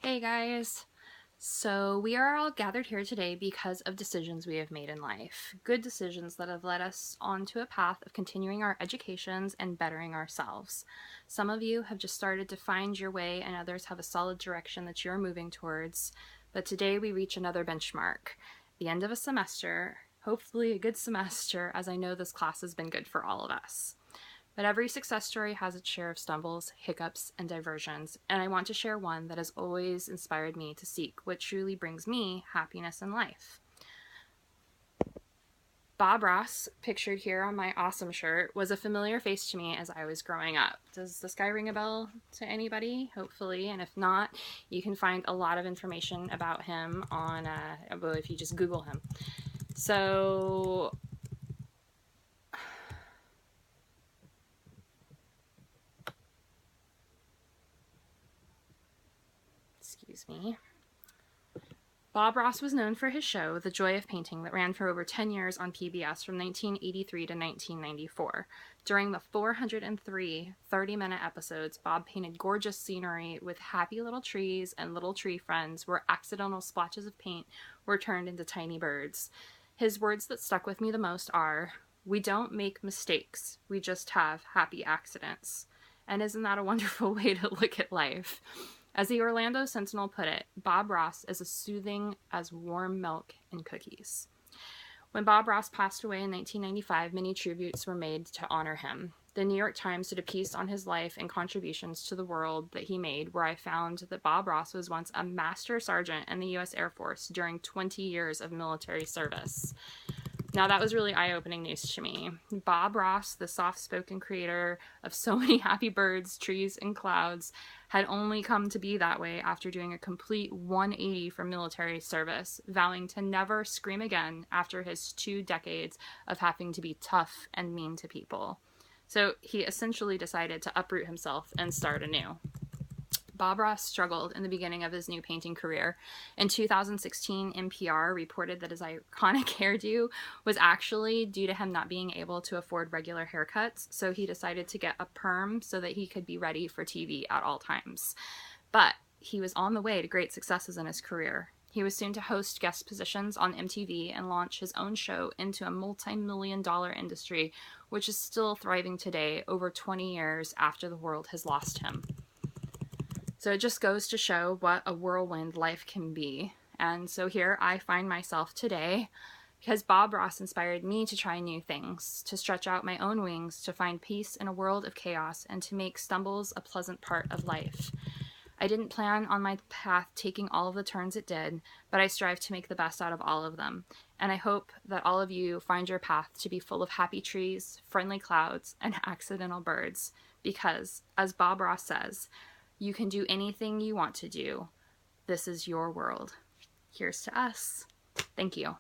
Hey guys! So we are all gathered here today because of decisions we have made in life. Good decisions that have led us onto a path of continuing our educations and bettering ourselves. Some of you have just started to find your way and others have a solid direction that you're moving towards. But today we reach another benchmark. The end of a semester, hopefully a good semester, as I know this class has been good for all of us. But every success story has its share of stumbles, hiccups, and diversions, and I want to share one that has always inspired me to seek what truly brings me happiness in life. Bob Ross, pictured here on my awesome shirt, was a familiar face to me as I was growing up. Does this guy ring a bell to anybody? Hopefully, and if not, you can find a lot of information about him on, if you just Google him. So excuse me. Bob Ross was known for his show, The Joy of Painting, that ran for over 10 years on PBS from 1983 to 1994. During the 403 30-minute episodes, Bob painted gorgeous scenery with happy little trees and little tree friends where accidental splotches of paint were turned into tiny birds. His words that stuck with me the most are, "We don't make mistakes, we just have happy accidents." And isn't that a wonderful way to look at life? As the Orlando Sentinel put it, Bob Ross is as soothing as warm milk and cookies. When Bob Ross passed away in 1995, many tributes were made to honor him. The New York Times did a piece on his life and contributions to the world that he made, where I found that Bob Ross was once a master sergeant in the U.S. Air Force during 20 years of military service. Now that was really eye-opening news to me. Bob Ross, the soft-spoken creator of so many happy birds, trees, and clouds, had only come to be that way after doing a complete 180 from military service, vowing to never scream again after his 2 decades of having to be tough and mean to people. So he essentially decided to uproot himself and start anew. Bob Ross struggled in the beginning of his new painting career. In 2016, NPR reported that his iconic hairdo was actually due to him not being able to afford regular haircuts, so he decided to get a perm so that he could be ready for TV at all times. But he was on the way to great successes in his career. He was soon to host guest positions on MTV and launch his own show into a multi-million-dollar industry, which is still thriving today, over 20 years after the world has lost him. So it just goes to show what a whirlwind life can be. And so here I find myself today because Bob Ross inspired me to try new things, to stretch out my own wings, to find peace in a world of chaos, and to make stumbles a pleasant part of life. I didn't plan on my path taking all of the turns it did, but I strive to make the best out of all of them. And I hope that all of you find your path to be full of happy trees, friendly clouds, and accidental birds. Because, as Bob Ross says, you can do anything you want to do. This is your world. Here's to us. Thank you.